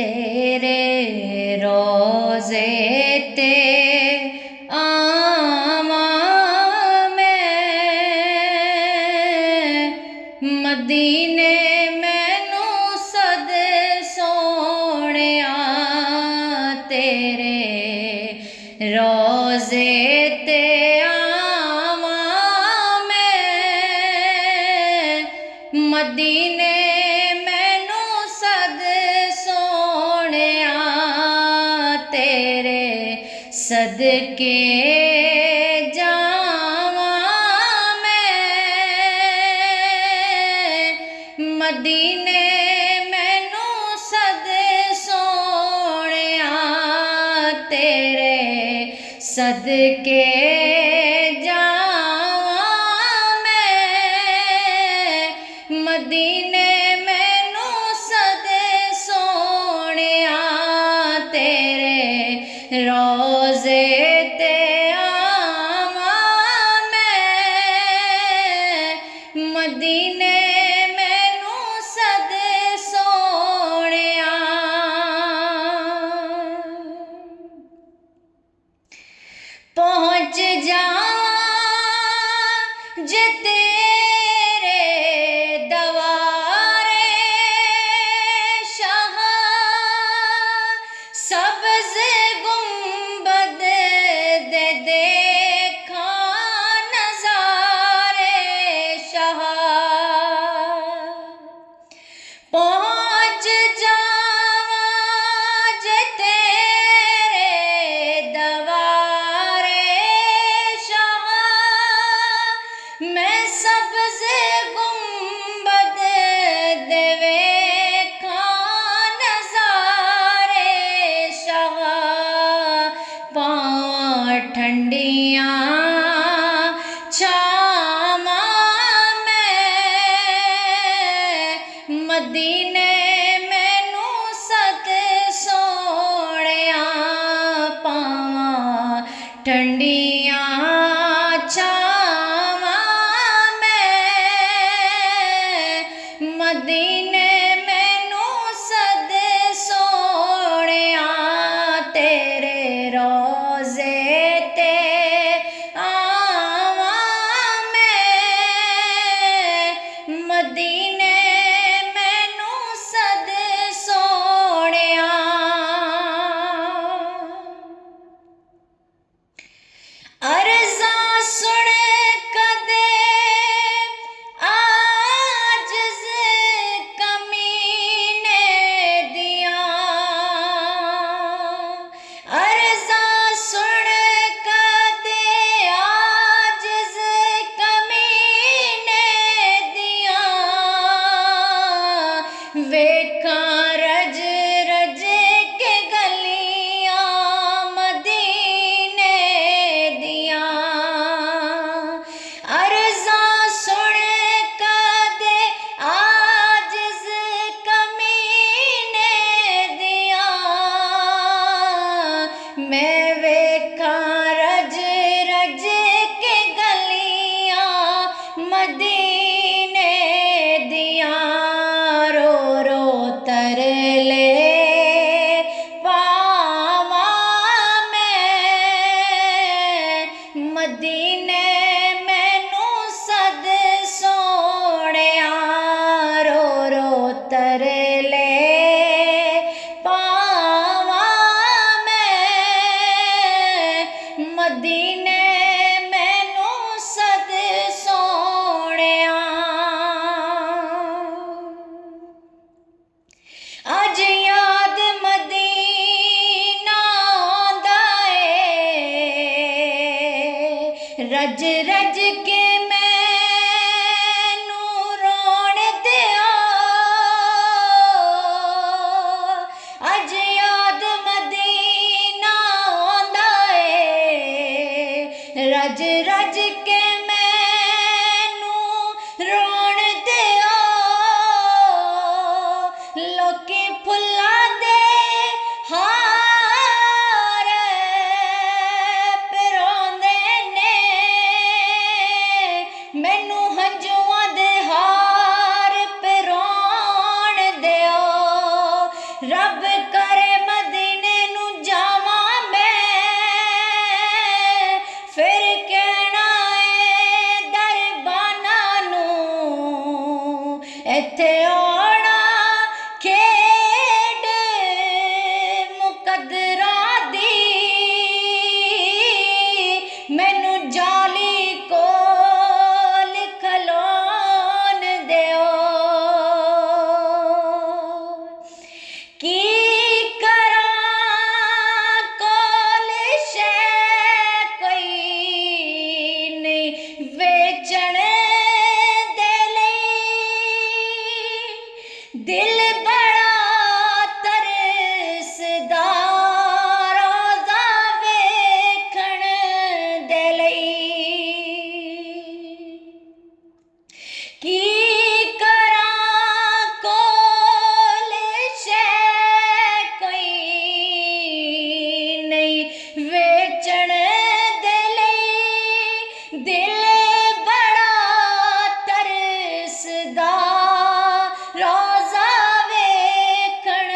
तेरे रोज़े ते आवा मैं मदीने मैनू सद सोहणिया तेरे रोज़े ते आवा मैं मदीने सदके जावा मैं मदीने मैनू सद सोहणिया तेरे सदके जावा मैं मदीने मैनू सद सोहणिया तेरे रोज़े ते आवा मैं मदीने मैनू सद सोहणिया पहुँच जावां जे तेरे दवारे शाह सब्ज़ गुंबद रब करे मदीने नू जावां मैं फिर कहना है दरबाना नू इत्थे आना खेड मुकद्दरां दी मैनू जाली कोल खलोन दिओ की करां कोल शै कोई नहीं वेचण दे लई दिल बड़ा तरसदा रोज़ा वेखण दे लई की करां कोल शै कोई नहीं वेचण दे लई दिल बड़ा तरसदा रोज़ा वेखण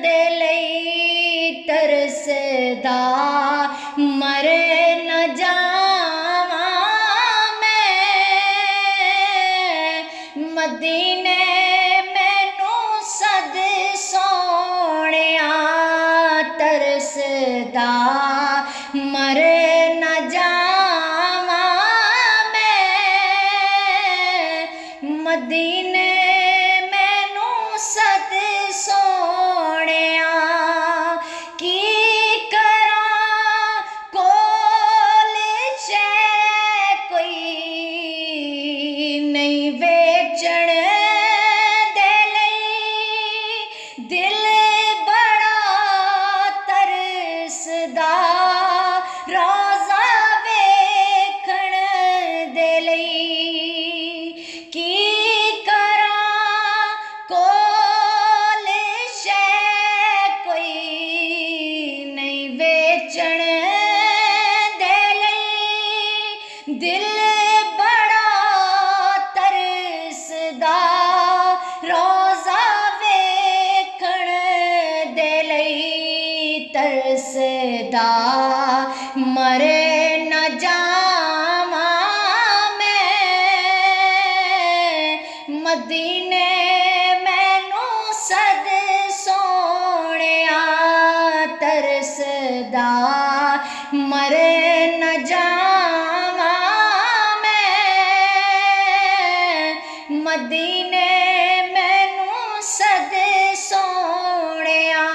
दे लई तरसदा मर न जावां मैं मदीने मैनू सद सोहणिया तरसदा मर न जावां मैं मदीने मैनू सद सोहणिया की करां कोल शै कोई नहीं वेचण दे लई दिल बड़ा तरसदा रोज़ा वेखण दे लई की करां कोल शै कोई नहीं वेचण दे लई दिल बड़ा तरसदा रोज़ा वेखण दे लई तरसदा मर न जावां मैं मदीने मैनू सद सोहणिया तरसदा मर न जावां मैं मदीने मैनू सद सोहणिया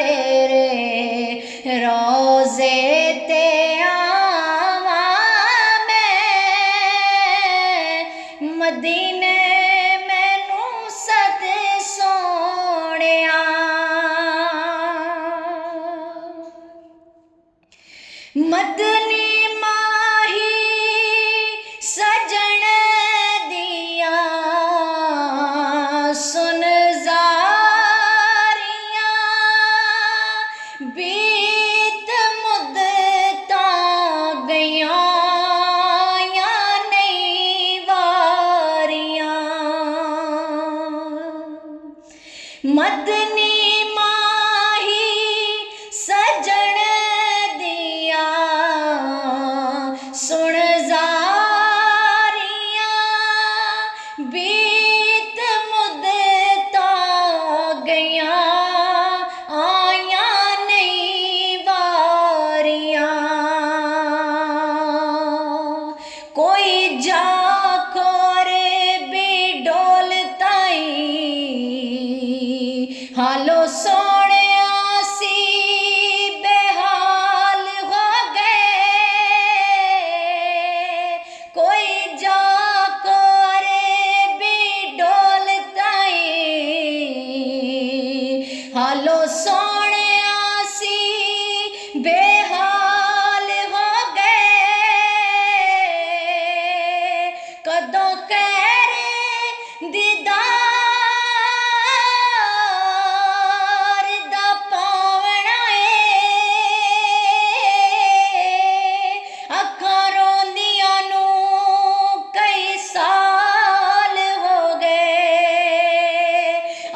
तेरे रोज़े ते आवां मैं मदीने मैनू सद सोहणिया मदनी माही सजण दिया सुन ज़ारियां बीत मुद्दतां गईयां या नहीं वारियां मदनी माही सजण दिया सुन ज़ारियां बीत मुद्दतां गईयां आया नहीं वारियां कोई जा खोरे भी डोल ताई हालो सोहणिया सी बेहाल हो गए कोई जा कोरे भी डोल ताई हालो सोहणिया सी बेहाल हो गए कदों खैर दीदार दा पावना अखां रोंदियां नू कई साल हो गए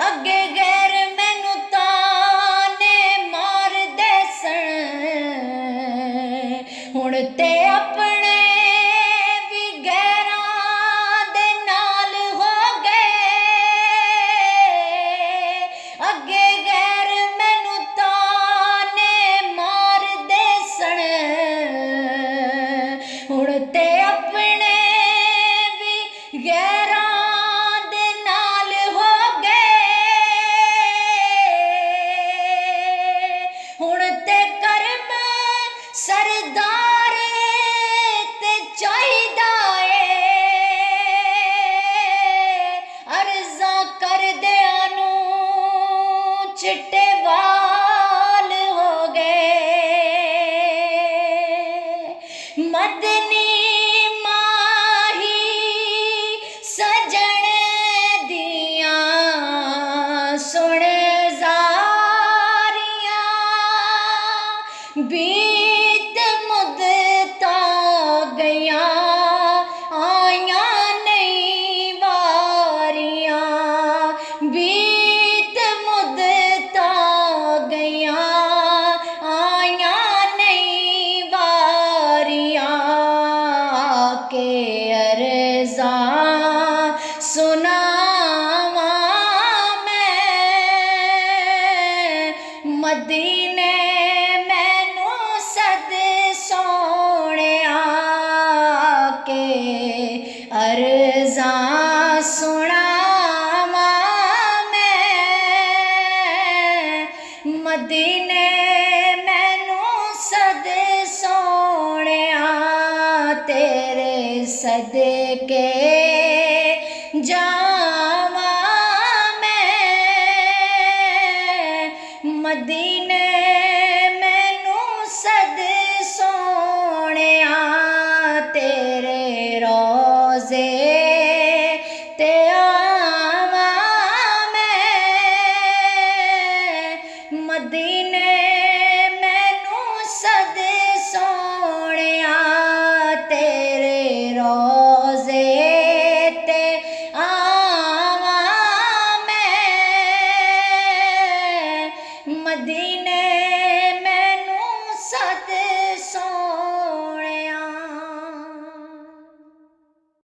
अगे गैर मैनू तां चिट्टे वाल हो गए। मदनी माही सजण दियां सुण ज़ारियां, बीत मुद्दतां गईयां आईयां नहीं वारियां, बीत मुद्दतां गईयां आईयां नहीं वारियां, के अर्ज़ां सुनावां मैं मदीने मैनू सद सोहणिया, के अर्ज़ां सुनावां मैं मदीने मैनू सद सोहणिया, तेरे सदके जावां मैं मदीने